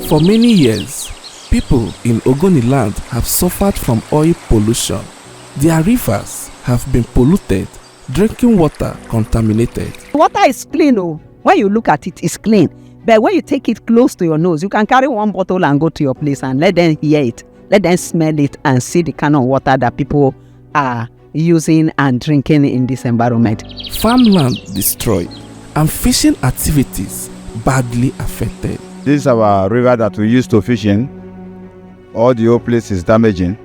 For many years, people in Ogoniland have suffered from oil pollution. Their rivers have been polluted, drinking water contaminated. Water is clean, oh. When you look at it, it's clean. But when you take it close to your nose, you can carry one bottle and go to your place and let them hear it. Let them smell it and see the kind of water that people are using and drinking in this environment. Farmland destroyed and fishing activities badly affected. This is our river that we used to fish in. All the whole place is damaging.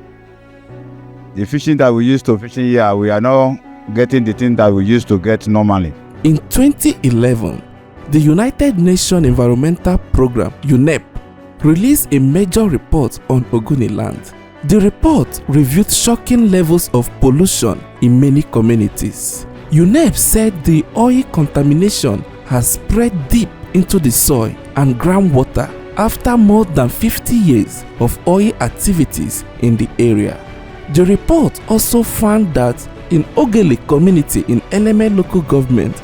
The fishing that we used to fish in here, we are now getting the thing that we used to get normally. In 2011, the United Nations Environmental Program, UNEP, released a major report on Ogoniland. The report reviewed shocking levels of pollution in many communities. UNEP said the oil contamination has spread deep into the soil and groundwater after more than 50 years of oil activities in the area. The report also found that in Ogele community in Eleme local government,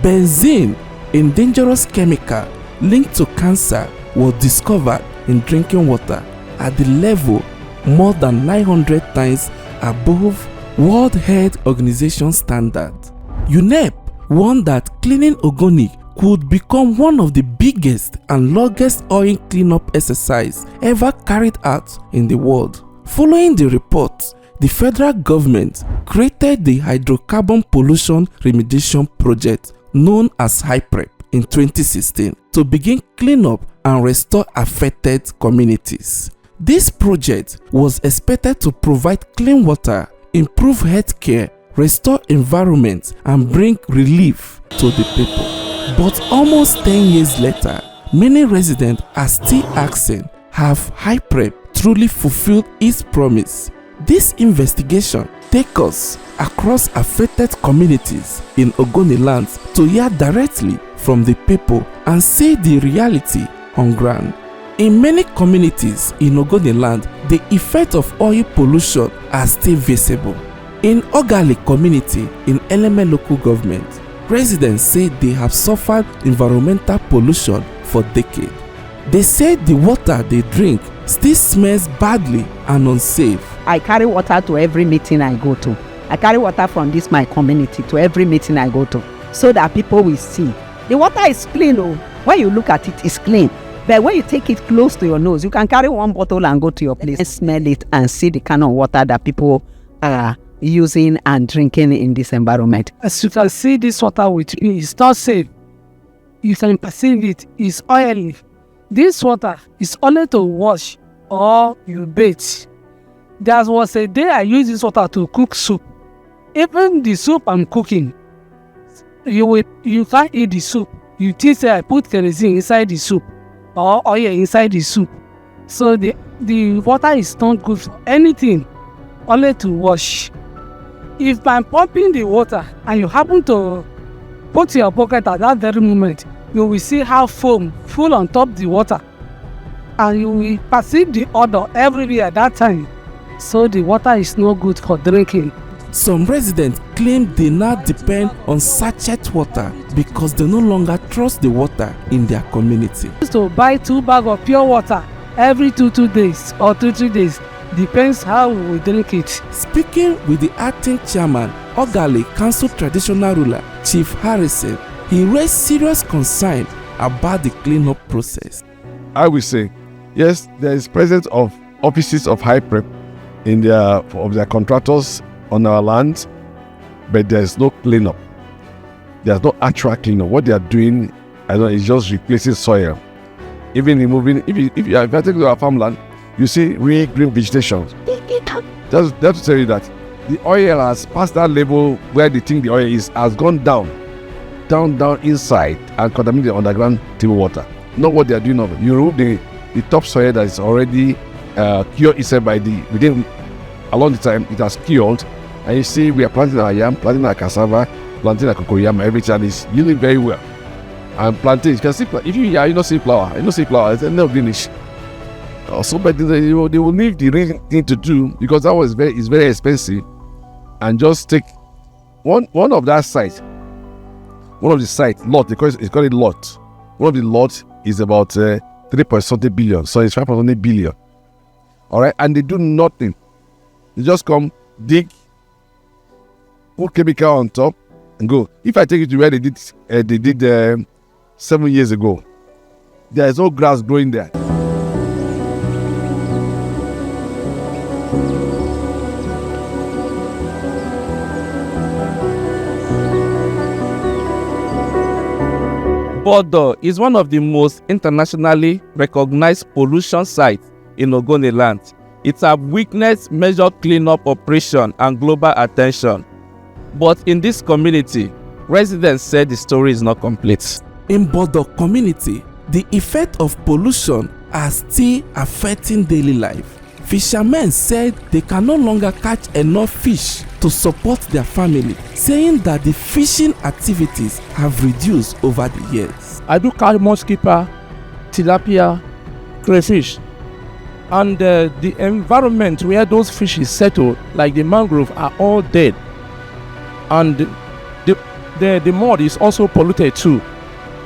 benzene, a dangerous chemical linked to cancer, was discovered in drinking water at the level more than 900 times above World Health Organization standard. UNEP warned that cleaning Ogoni could become one of the biggest and longest oil cleanup exercise ever carried out in the world. Following the report, the federal government created the Hydrocarbon Pollution Remediation Project known as HYPREP in 2016 to begin cleanup and restore affected communities. This project was expected to provide clean water, improve healthcare, restore environment, and bring relief to the people. But almost 10 years later, many residents are still asking, have HYPREP truly fulfilled its promise? This investigation takes us across affected communities in Ogoniland to hear directly from the people and see the reality on ground. In many communities in Ogoniland, the effect of oil pollution are still visible. In Ogale community in Eleme local government, residents say they have suffered environmental pollution for decades. They say the water they drink still smells badly and unsafe. I carry water to every meeting I go to. I carry water from this my community to every meeting I go to, so that people will see. The water is clean, oh. When you look at it, it's clean. But when you take it close to your nose, you can carry one bottle and go to your place and smell it and see the kind of water that people are using and drinking in this environment. As you can see, this water with me is not safe. You can perceive it is oily. This water is only to wash or you bathe. There was a day I used this water to cook soup. Even the soup I'm cooking, you can't eat the soup. You think say I put kerosene inside the soup or oil inside the soup. So the water is not good for anything, only to wash. If I'm pumping the water and you happen to put your pocket at that very moment, you will see how foam full on top the water, and you will perceive the odor everywhere at that time. So the water is no good for drinking. Some residents claim they now depend on sachet water because they no longer trust the water in their community. We used to buy 2 bags of pure water every 2 days or 3 days. Depends how we drink it. Speaking with the acting chairman, Ogale Council Traditional Ruler, Chief Harrison, he raised serious concern about the cleanup process. I will say, yes, there is presence of offices of HYPREP of their contractors on our land, but there is no cleanup. There's no actual cleanup. What they are doing, is just replacing soil. Even removing, if you are taking to our farmland, you see real green vegetation. Just to tell you that the oil has passed that level where they think the oil is, has gone down inside and contaminated underground table water. Not what they are doing of it. You remove the topsoil that is already cured itself within a long time, it has cured, and you see we are planting our yam, planting our cassava, planting our cocoyam, everything is yielding very well. And planting, you can see, if you don't see flower, it's no greenish. Also, but they will leave the real thing to do, because that is very expensive, and just take one of that site one of the sites, lot, because it's called a lot. One of the lots is about 3.something billion, so it's 5.something billion. All right, and they do nothing. They just come, dig, put chemical on top, and go. If I take you to where they did 7 years ago, there is no grass growing there. Bodo is one of the most internationally recognized pollution sites in Ogoniland. It has witnessed major cleanup operation and global attention. But in this community, residents said the story is not complete. In Bodo community, the effect of pollution are still affecting daily life. Fishermen said they can no longer catch enough fish to support their family, saying that the fishing activities have reduced over the years. I do catch mosquito, tilapia, crayfish, and the environment where those fishes settle, like the mangrove, are all dead, and the mud is also polluted too,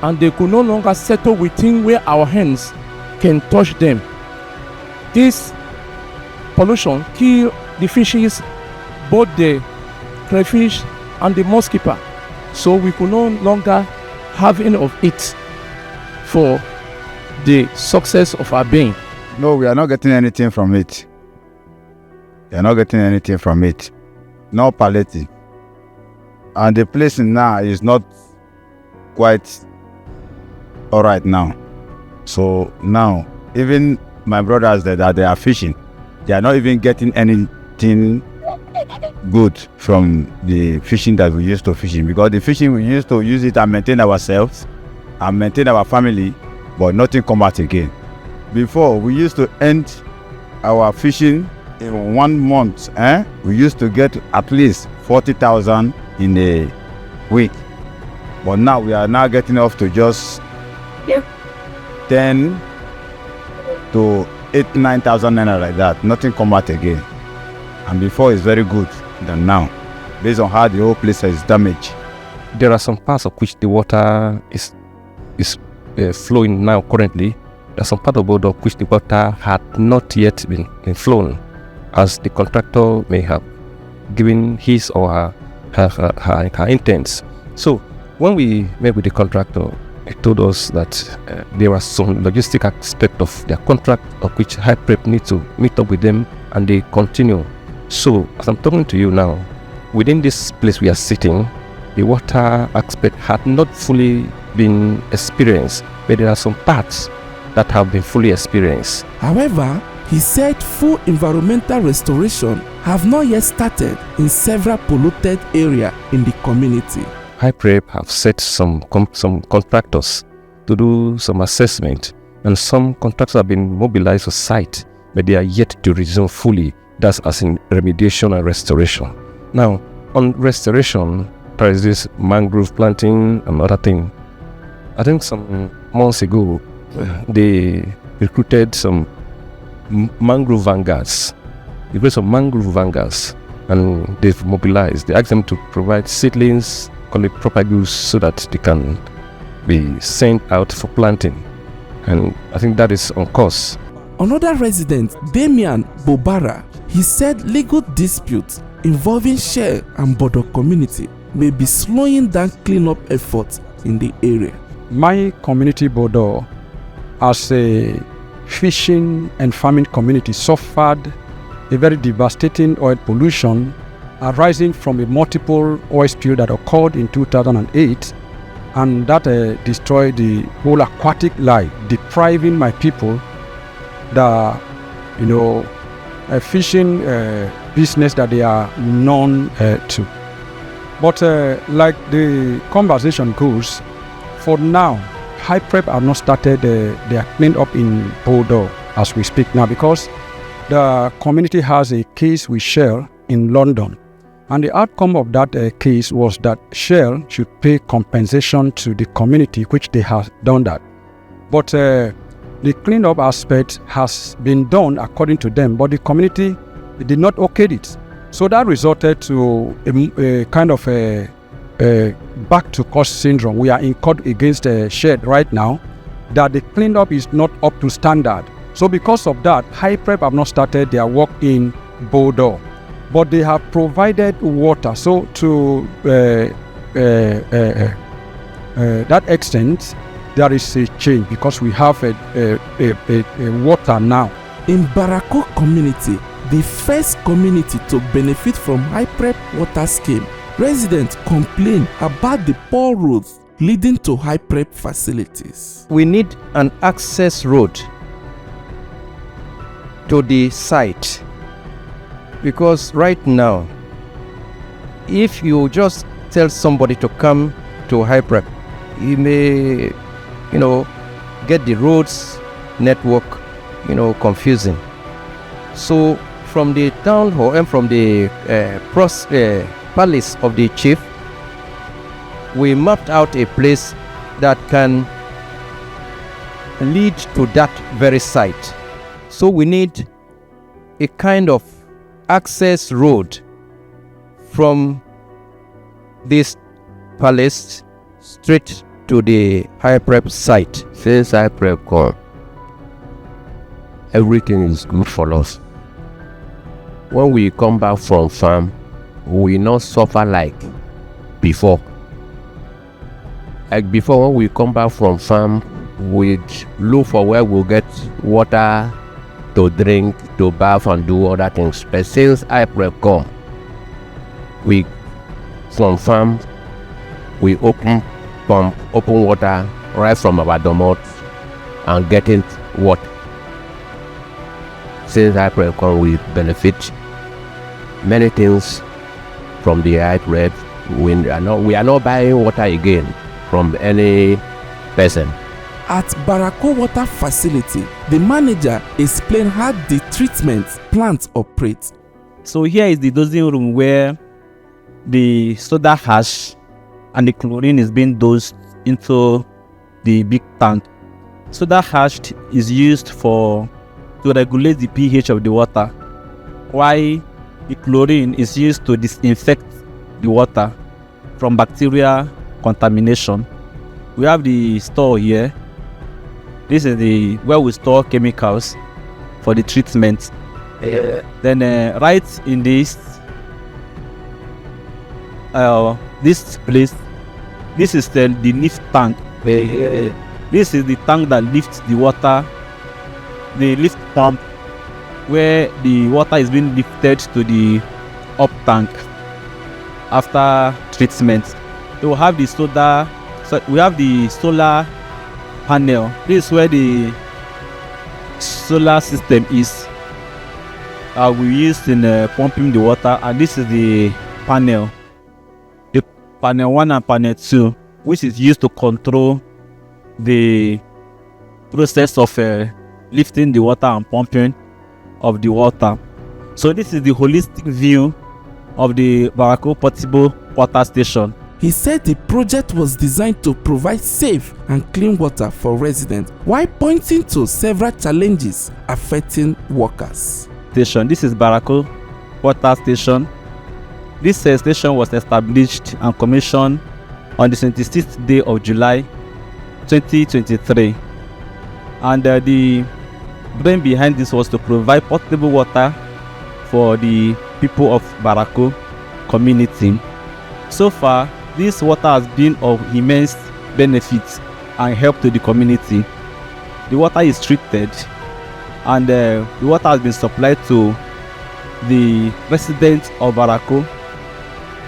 and they could no longer settle within where our hands can touch them. This pollution kill the fishes, both the crayfish and the mosquito, so we could no longer have any of it for the success of our being. No, we are not getting anything from it. We are not getting anything from it. No palliative. And the place now is not quite all right now. So now, even my brothers that they are fishing, they are not even getting anything good from the fishing that we used to fishing, because the fishing we used to use it and maintain ourselves and maintain our family, but nothing come out again. Before, we used to end our fishing in 1 month. We used to get at least 40,000 in a week, but now we are now getting off to just 10 to 8,000-9,000 naira like that. Nothing come out again. And before is very good than now, based on how the whole place is damaged. There are some parts of which the water is flowing now currently. There are some parts of Bodo which the water had not yet been flown, as the contractor may have given his or her intents. So when we met with the contractor, he told us that there was some logistic aspect of their contract of which HYPREP need to meet up with them, and they continue. So as I'm talking to you now, within this place we are sitting, the water aspect had not fully been experienced, but there are some parts that have been fully experienced. However, he said full environmental restoration have not yet started in several polluted areas in the community. HYPREP have set some contractors to do some assessment, and some contractors have been mobilized to site, but they are yet to resume fully. That's as in remediation and restoration. Now, on restoration, there is this mangrove planting and other thing. I think some months ago, they recruited some mangrove vanguards. They recruited some mangrove vanguards, and they've mobilized. They asked them to provide seedlings, call it propagules, so that they can be sent out for planting. And I think that is on course. Another resident, Damian Bobara, he said legal disputes involving Shell and Bodo community may be slowing down cleanup efforts in the area. My community, Bodo, as a fishing and farming community, suffered a very devastating oil pollution arising from a multiple oil spill that occurred in 2008, and that destroyed the whole aquatic life, depriving my people the fishing business that they are known to. But like the conversation goes, for now, HYPREP have not started their cleanup in Bodo as we speak now, because the community has a case with Shell in London, and the outcome of that case was that Shell should pay compensation to the community, which they have done that. But the cleanup aspect has been done according to them, but the community did not okay it. So that resulted to a kind of a back to cost syndrome. We are in court against a shed right now that the cleanup is not up to standard. So because of that, HYPREP have not started their work in Bodo, but they have provided water. So to that extent, there is a change because we have a water now. In Barako community, the first community to benefit from HYPREP water scheme, residents complain about the poor roads leading to HYPREP facilities. We need an access road to the site, because right now, if you just tell somebody to come to HYPREP, he may, get the roads network, confusing. So from the town hall and from the palace of the chief, we mapped out a place that can lead to that very site. So we need a kind of access road from this palace straight to the HYPREP site. Since HYPREP come, everything is good for us. When we come back from farm, we not suffer like before. Like before, when we come back from farm, we look for where we'll get water to drink, to bath and do other things. But since HYPREP come, we from farm, we open pump, open water right from our domot and getting water. Since HYPREP come, we benefit many things from the HYPREP. We are not buying water again from any person. At Barako Water Facility, the manager explained how the treatment plant operates. So here is the dosing room where the soda ash and the chlorine is being dosed into the big tank. Soda ash is used to regulate the pH of the water, while the chlorine is used to disinfect the water from bacterial contamination. We have the store here. This is where we store chemicals for the treatment. Then right in this place, this is the lift tank. This is the tank that lifts the water, the lift pump, where the water is being lifted to the up tank after treatment. We will have the soda. So we have the solar panel. This is where the solar system is. We use in pumping the water, and this is the panel. The panel 1 and panel 2, which is used to control the process of lifting the water and pumping of the water. So this is the holistic view of the Barako Portable Water Station. He said the project was designed to provide safe and clean water for residents, while pointing to several challenges affecting workers. This is Barako Water Station. This station was established and commissioned on the 26th day of July 2023. And the brain behind this was to provide potable water for the people of Barako community. So far, this water has been of immense benefit and help to the community. The water is treated, and the water has been supplied to the residents of Barako.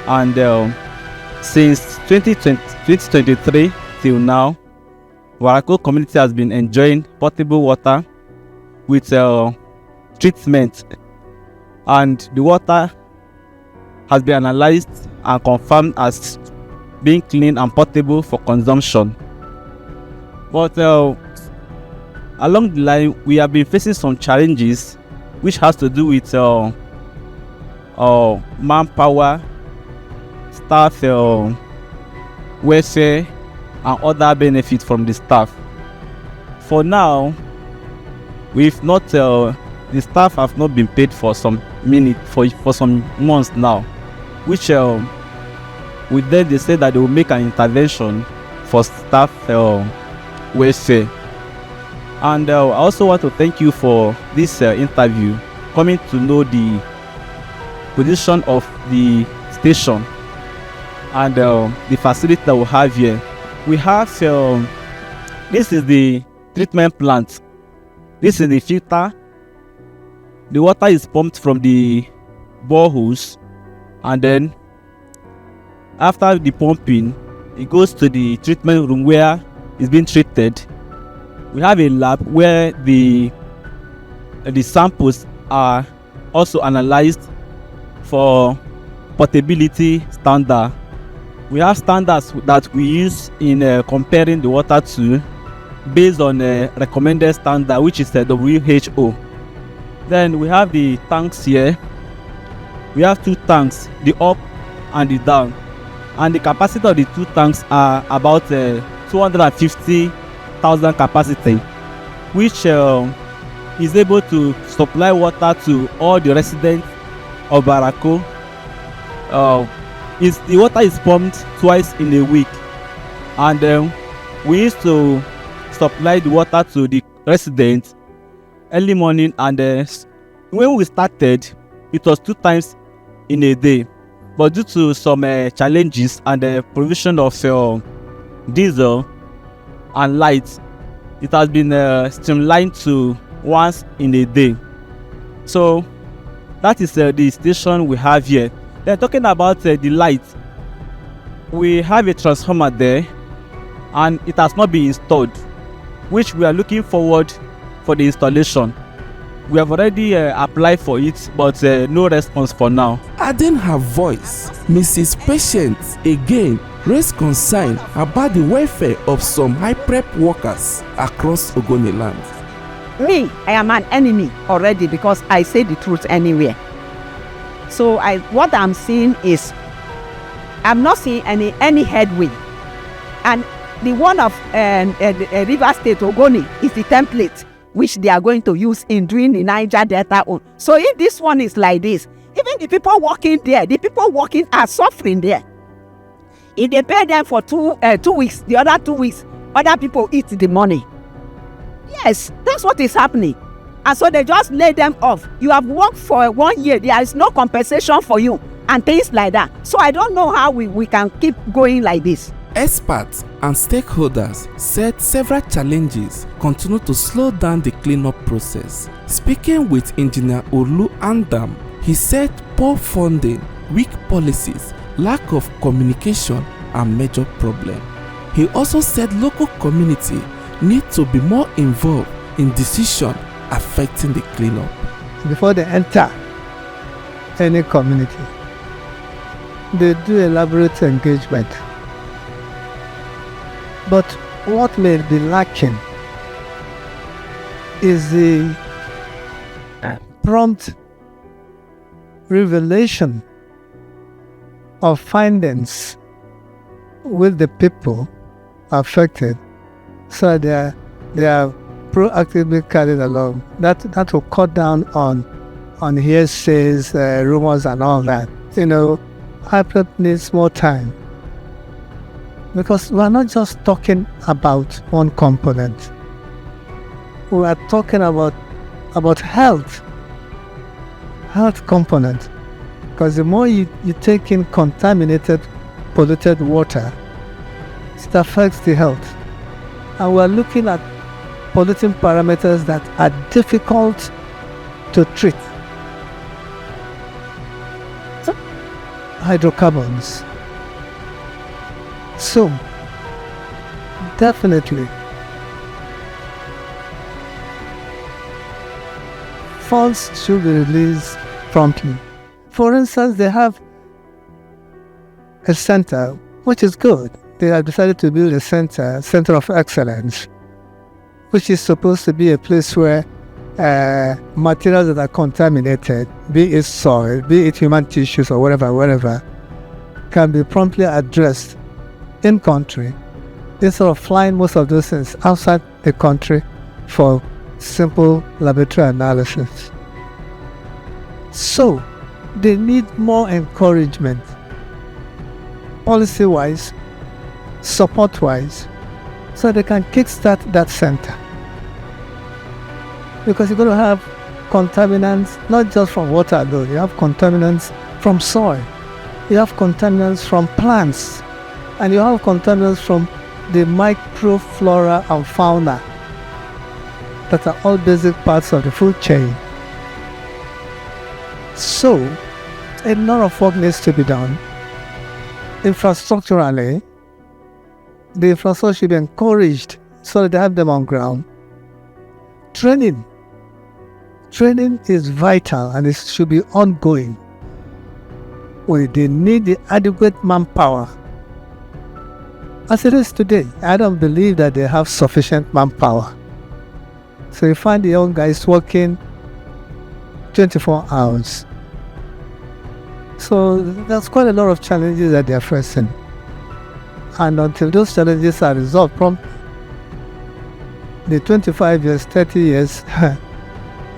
And since 2023 till now, Barako community has been enjoying potable water with treatment, and the water has been analyzed and confirmed as being clean and potable for consumption. But along the line, we have been facing some challenges which has to do with manpower, staff welfare, and other benefits from the staff. For now, the staff have not been paid for some minutes, for some months now, which With them, they said that they will make an intervention for staff welfare. And I also want to thank you for this interview, coming to know the position of the station and the facility that we have here. We have this is the treatment plant. This is the filter. The water is pumped from the boreholes, and then after the pumping, it goes to the treatment room where it's being treated. We have a lab where the samples are also analyzed for portability standard. We have standards that we use in comparing the water to, based on a recommended standard, which is the WHO. Then we have the tanks here. We have 2 tanks, the up and the down, and the capacity of the 2 tanks are about 250,000 capacity, which is able to supply water to all the residents of Barako. The water is pumped twice in a week, and we used to supply the water to the residents early morning, and when we started, it was 2 times in a day, but due to some challenges and the provision of diesel and lights, it has been streamlined to once in a day. So that is the station we have here. Then talking about the light, we have a transformer there, and it has not been installed, which we are looking forward for the installation. We have already applied for it, but no response for now. Adding her voice, Mrs. Patience again raised concern about the welfare of some HYPREP workers across Ogoniland. Me, I am an enemy already because I say the truth anywhere. So what I'm seeing is, I'm not seeing any headway. And the one of River State, Ogoni, is the template which they are going to use in doing the Niger Delta own. So if this one is like this, even the people working there, the people working are suffering there. If they pay them for 2 weeks, the other 2 weeks, other people eat the money. Yes, that's what is happening. And so they just lay them off. You have worked for 1 year, there is no compensation for you, and things like that. So I don't know how we can keep going like this. Experts and stakeholders said several challenges continue to slow down the cleanup process. Speaking with Engineer Olu Andam, he said poor funding, weak policies, lack of communication are major problem. He also said local community need to be more involved in decision affecting the cleanup. Before they enter any community, they do elaborate engagement. But what may be lacking is the prompt revelation of findings with the people affected, so they are proactively carried along. That will cut down on hearsays, rumors, and all that. HYPREP needs more time, because we are not just talking about one component. We are talking about health component, because the more you take in contaminated, polluted water, it affects the health. And we are looking at polluting parameters that are difficult to treat. So, hydrocarbons. So, definitely, funds should be released promptly. For instance, they have a center, which is good. They have decided to build a center of excellence, which is supposed to be a place where materials that are contaminated, be it soil, be it human tissues or whatever, can be promptly addressed in country, instead of flying most of those things outside the country for simple laboratory analysis. So they need more encouragement policy-wise, support-wise, so they can kickstart that center. Because you're going to have contaminants, not just from water though, you have contaminants from soil, you have contaminants from plants, and you have contaminants from the microflora and fauna that are all basic parts of the food chain. So, a lot of work needs to be done. Infrastructurally, the infrastructure should be encouraged so that they have them on ground. Training is vital and it should be ongoing. They need the adequate manpower. As it is today, I don't believe that they have sufficient manpower. So you find the young guys working 24 hours. So there's quite a lot of challenges that they're facing. And until those challenges are resolved promptly, the 25 years, 30 years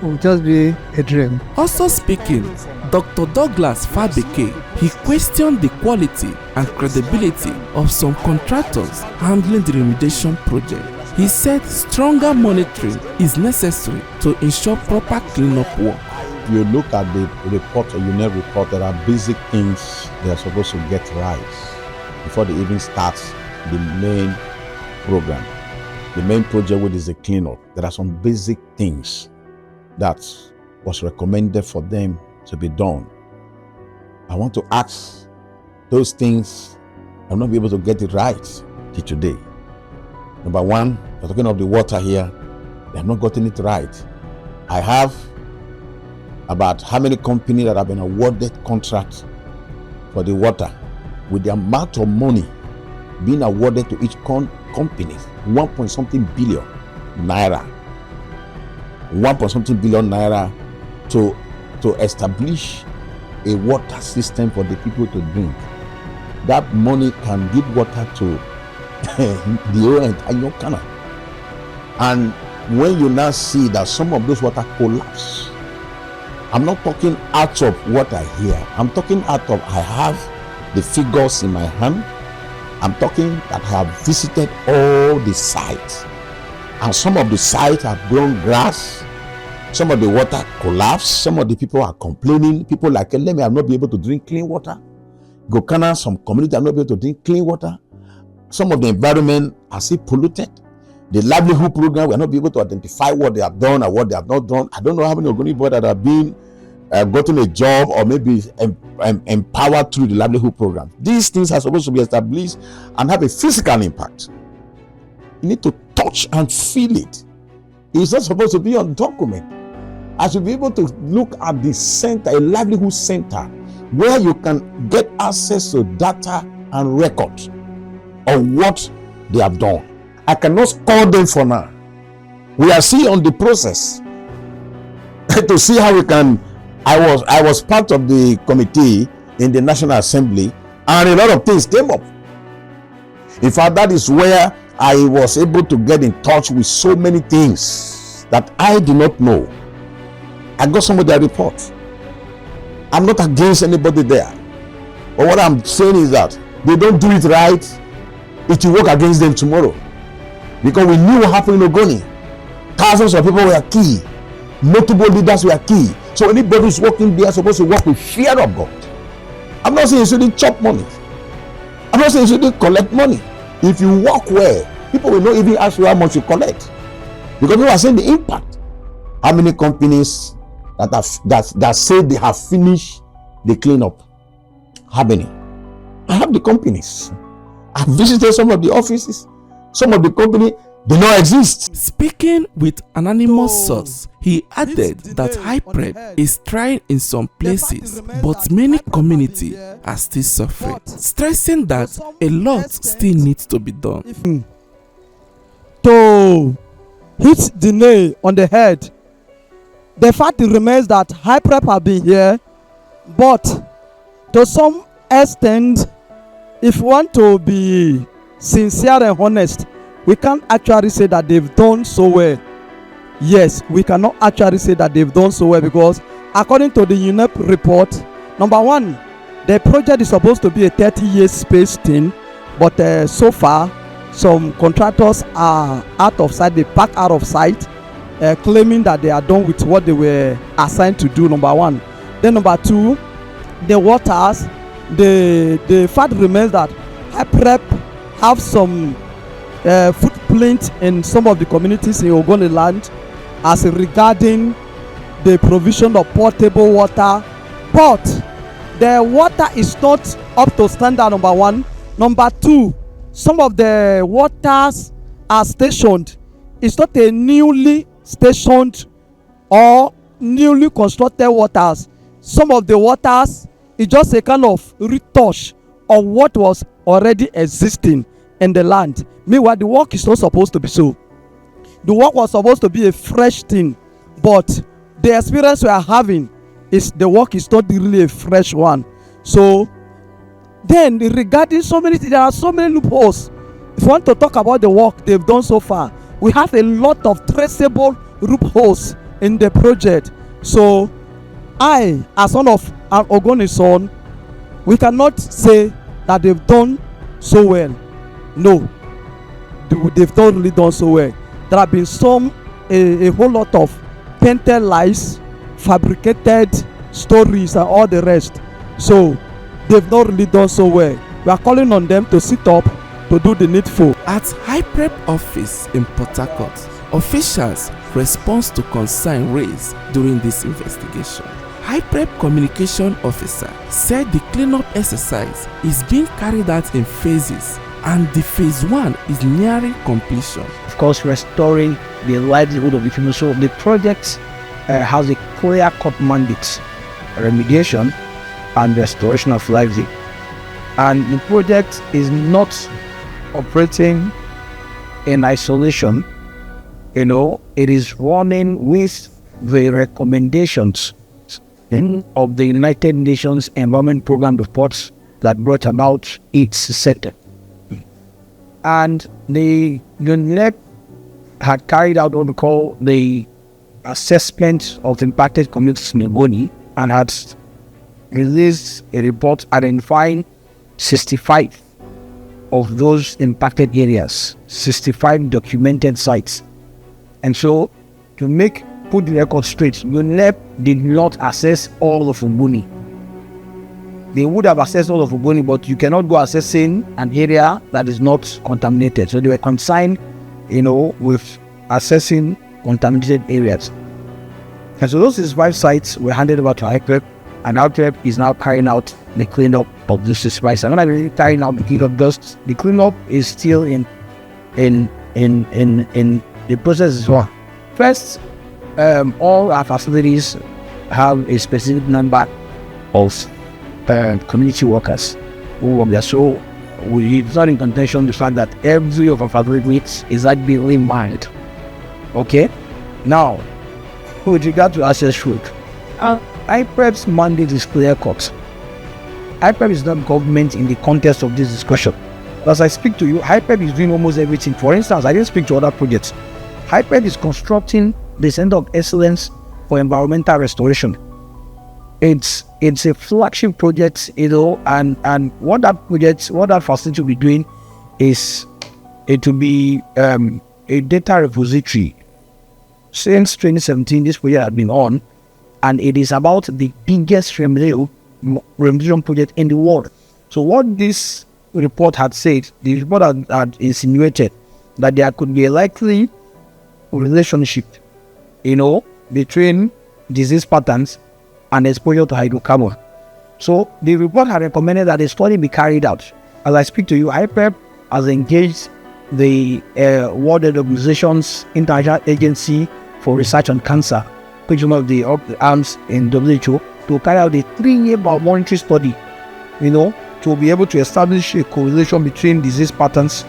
will just be a dream. Also speaking, Dr. Douglas Fabeke, he questioned the quality and credibility of some contractors handling the remediation project. He said stronger monitoring is necessary to ensure proper cleanup work. If you look at the report, or UNEP report, there are basic things they are supposed to get right before they even start the main program. The main project, which is the cleanup, there are some basic things that was recommended for them to be done. I want to ask those things, I'll not be able to get it right till today. Number one, we're talking of the water here. They have not gotten it right. I have about how many companies that have been awarded contracts for the water with the amount of money being awarded to each company, 1.something billion naira. 1.something billion naira to establish a water system for the people to drink. That money can give water to the whole entire canal. And when you now see that some of those water collapse, I'm not talking out of what I hear. I'm talking out of, I have the figures in my hand. I'm talking that I have visited all the sites. And some of the sites have grown grass. Some of the water collapsed. Some of the people are complaining. People like, let me, I'll not be able to drink clean water. Gokana, some community are not able to drink clean water. Some of the environment are still polluted. The livelihood program, we are not be able to identify what they have done or what they have not done. I don't know how many Ogoni boys that have been gotten a job or maybe empowered through the livelihood program. These things are supposed to be established and have a physical impact. You need to touch and feel it. It's not supposed to be on document. I should be able to look at the center, a livelihood center, where you can get access to data and records of what they have done. I cannot score them for now. We are still on the process to see how we can. I was part of the committee in the National Assembly, and a lot of things came up. In fact, that is where I was able to get in touch with so many things that I do not know. I got some of their reports. I'm not against anybody there, but what I'm saying is that they don't do it right, it will work against them tomorrow. Because we knew what happened in Ogoni. Thousands of people were key. Notable leaders were key. So anybody who's working there is supposed to work with fear of God. I'm not saying you shouldn't chop money. I'm not saying you shouldn't collect money. If you work well, people will not even ask you how much you collect. Because people are saying the impact. How many companies that say they have finished the cleanup? How many? I have the companies. I've visited some of the offices. Some of the company do not exist. Speaking with an anonymous source, he added that HYPREP is trying in some places, but many communities are still suffering, stressing that a lot still needs to be done. To hit the nail on the head, the fact remains that HYPREP have been here, but to some extent, if you want to be sincere and honest, we can't actually say that they've done so well. Yes, we cannot actually say that they've done so well, because according to the UNEP report, number one, The project is supposed to be a 30-year space thing, but so far, some contractors are out of sight. They pack out of sight, claiming that they are done with what they were assigned to do, number one. Then number two, the waters, the fact remains that HYPREP have some footprint in some of the communities in Ogoniland as regarding the provision of potable water, but the water is not up to standard, number one. Number two, some of the waters are stationed. It's not a newly stationed or newly constructed waters. Some of the waters is just a kind of retouch of what was already existing in the land. Meanwhile, the work is not supposed to be so. The work was supposed to be a fresh thing, but the experience we are having is the work is not really a fresh one. So then regarding so many things, there are so many loopholes. If you want to talk about the work they've done so far, we have a lot of traceable loopholes in the project. So I, as one of an Ogoni son, we cannot say that they've done so well. No, they've not really done so well. There have been a whole lot of painted lies, fabricated stories and all the rest. So they've not really done so well. We are calling on them to sit up to do the needful. At HYPREP office in Port Harcourt, officials respond to concern raised during this investigation. HYPREP communication officer said the cleanup exercise is being carried out in phases and the phase 1 is nearing completion. Of course, restoring the livelihood of the people. So the project has a clear-cut mandate: remediation and restoration of livelihood. And the project is not operating in isolation. It is running with the recommendations of the United Nations Environment Program reports that brought about its setting. And the UNEP had carried out what we call the assessment of impacted communities in Ogoni and had released a report identifying 65 of those impacted areas, 65 documented sites. And so, to put the record straight, UNEP did not assess all of Ogoni. They would have assessed all of Ogoni, but you cannot go assessing an area that is not contaminated. So they were consigned, with assessing contaminated areas. And so those 65 sites were handed over to HYPREP, and HYPREP is now carrying out the cleanup of those 65 sites. I'm not really carrying out the cleanup, just the cleanup is still in the process as well. First, all our facilities have a specific number of community workers who work there. So it's not in contention the fact that every of our facilities is like being mined. Okay? Now, with regard to access road, HYPREP's mandate is clear cut. HYPREP is not government in the context of this discussion. As I speak to you, HYPREP is doing almost everything. For instance, I didn't speak to other projects. HYPREP is constructing the Center of Excellence for Environmental Restoration. It's a flagship project, and what that facility will be doing is it will be a data repository. Since 2017, this project has been on, and it is about the biggest remediation project in the world. So what this report had said, the report had insinuated that there could be a likely relationship, between disease patterns and exposure to hydrocarbon. So the report had recommended that a study be carried out. As I speak to you, HYPREP has engaged the World Health Organization's International Agency for Research on Cancer, which is one of the arms in WHO, to carry out a 3-year monitoring study, to be able to establish a correlation between disease patterns,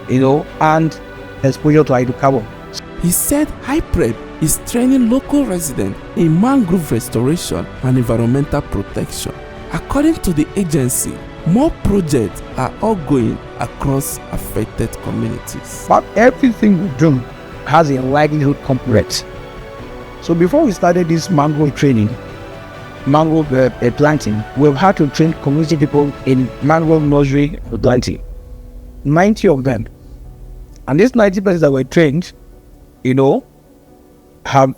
and exposure to hydrocarbon. He said HYPREP is training local residents in mangrove restoration and environmental protection. According to the agency, more projects are ongoing across affected communities. But everything we do has a livelihood component. So before we started this mangrove training, mangrove planting, we've had to train community people in mangrove nursery planting. 90 of them. And these 90 persons that were trained, have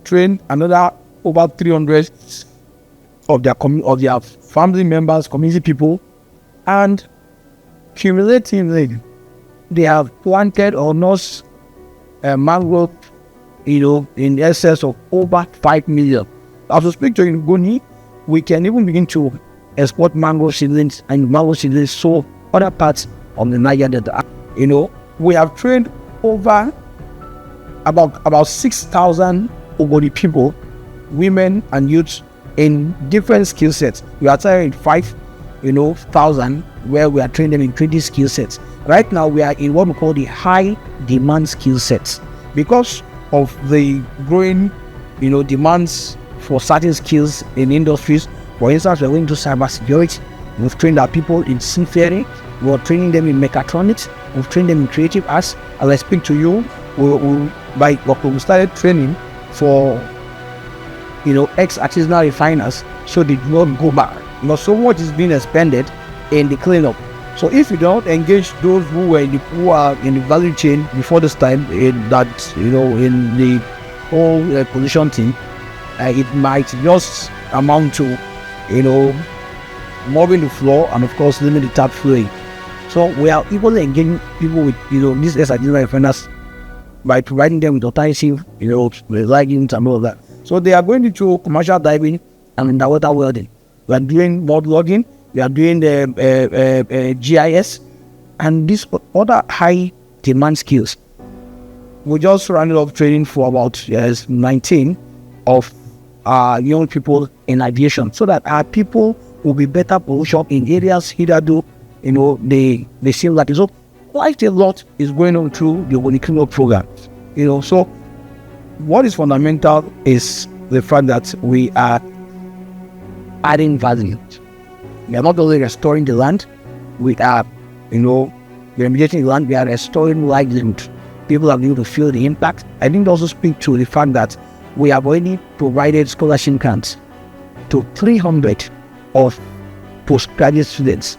trained another over 300 of their family members, community people, and cumulatively, they have planted or nurse mangrove, in excess of over 5 million. As we speak to you in Goni, we can even begin to export mangrove seedlings and mangrove seedlings so other parts of the Niger Delta. We have trained over about 6,000 Ogoni people, women and youths, in different skill sets. We are targeting 5,000 where we are training them in 20 skill sets. Right now we are in what we call the high demand skill sets because of the growing demands for certain skills in industries. For instance, we're going to cybersecurity. We've trained our people in seafaring. We're training them in mechatronics. We've trained them in creative arts. As I speak to you, we started training for ex-artisanal refiners so they do not go back. So much is being expended in the cleanup. So if you don't engage those who are in the value chain before this time, in the whole pollution thing, it might just amount to mopping the floor and of course leaving the tap flowing. So we are equally engaging people with these ex-artisanal refiners by providing them with alternative leggings and all of that. So they are going into commercial diving and underwater welding. We are doing mud logging. We are doing the GIS and these other high demand skills. We just rounded off training for about 19 of our young people in aviation, so that our people will be better positioned in areas hitherto they seem like so. Quite a lot is going on through the Ogoni program. So what is fundamental is the fact that we are adding value. We are not only restoring the land, we are, remediating the land, we are restoring livelihood. People are able to feel the impact. I think also speak to the fact that we have already provided scholarship grants to 300 of postgraduate students,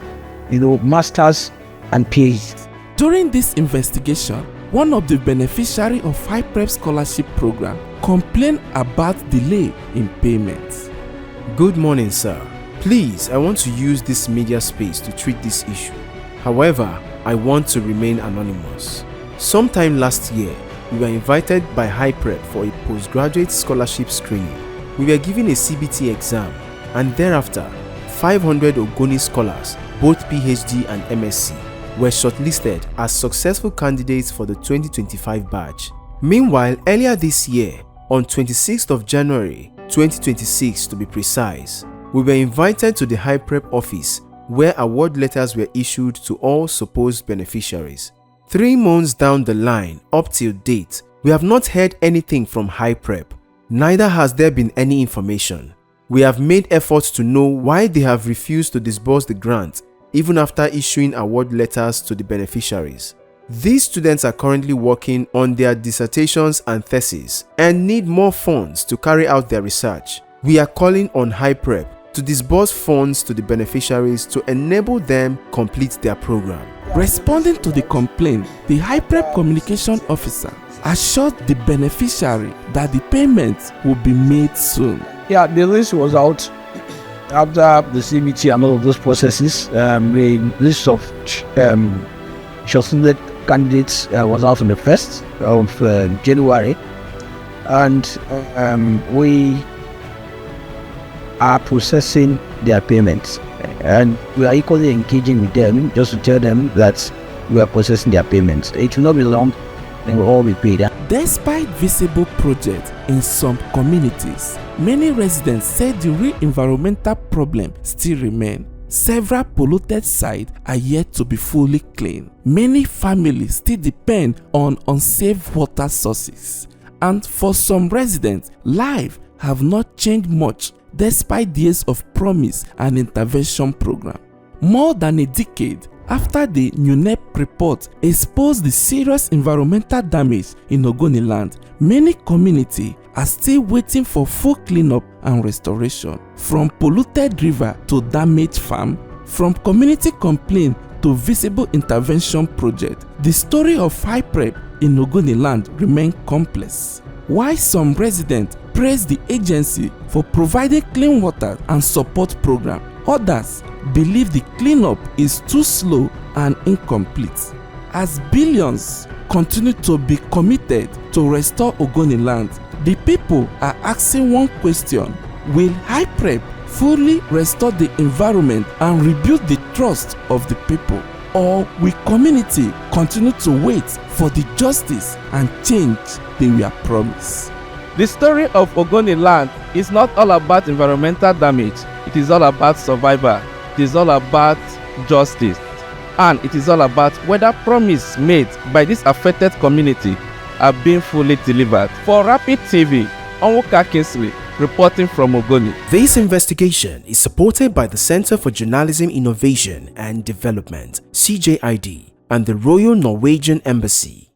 masters and PhDs. During this investigation, one of the beneficiaries of HYPREP scholarship program complained about delay in payments. Good morning, sir. Please, I want to use this media space to treat this issue. However, I want to remain anonymous. Sometime last year, we were invited by HYPREP for a postgraduate scholarship screening. We were given a CBT exam, and thereafter, 500 Ogoni scholars, both PhD and MSc, were shortlisted as successful candidates for the 2025 batch. Meanwhile, earlier this year, on 26th of January 2026 to be precise, we were invited to the HYPREP office where award letters were issued to all supposed beneficiaries. 3 months down the line, up till date, we have not heard anything from HYPREP. Neither has there been any information. We have made efforts to know why they have refused to disburse the grant even after issuing award letters to the beneficiaries. These students are currently working on their dissertations and theses and need more funds to carry out their research. We are calling on HYPREP to disburse funds to the beneficiaries to enable them complete their program. Responding to the complaint, the HYPREP communication officer assured the beneficiary that the payments will be made soon. Yeah, the list was out after the CBT and all of those processes. The list of shortlisted candidates was out on the 1st of January, and we are processing their payments, and we are equally engaging with them just to tell them that we are processing their payments. It will not be long, they will all be paid. Despite visible projects in some communities, many residents said the real environmental problem still remain. Several polluted sites are yet to be fully cleaned. Many families still depend on unsafe water sources, and for some residents, life have not changed much despite years of promise and intervention program. More than a decade after the UNEP report exposed the serious environmental damage in Ogoniland, many communities are still waiting for full cleanup and restoration. From polluted river to damaged farm, from community complaint to visible intervention project, the story of HYPREP in Ogoniland remains complex. While some residents praise the agency for providing clean water and support program, others believe the cleanup is too slow and incomplete. As billions continue to be committed to restore Ogoniland, the people are asking one question: will HYPREP fully restore the environment and rebuild the trust of the people? Or will community continue to wait for the justice and change they were promised? The story of Ogoniland is not all about environmental damage. It is all about survival. It is all about justice. And it is all about whether promises made by this affected community are being fully delivered. For Rapid TV, Onwuka Kingsley, reporting from Ogoni. This investigation is supported by the Center for Journalism Innovation and Development, CJID, and the Royal Norwegian Embassy.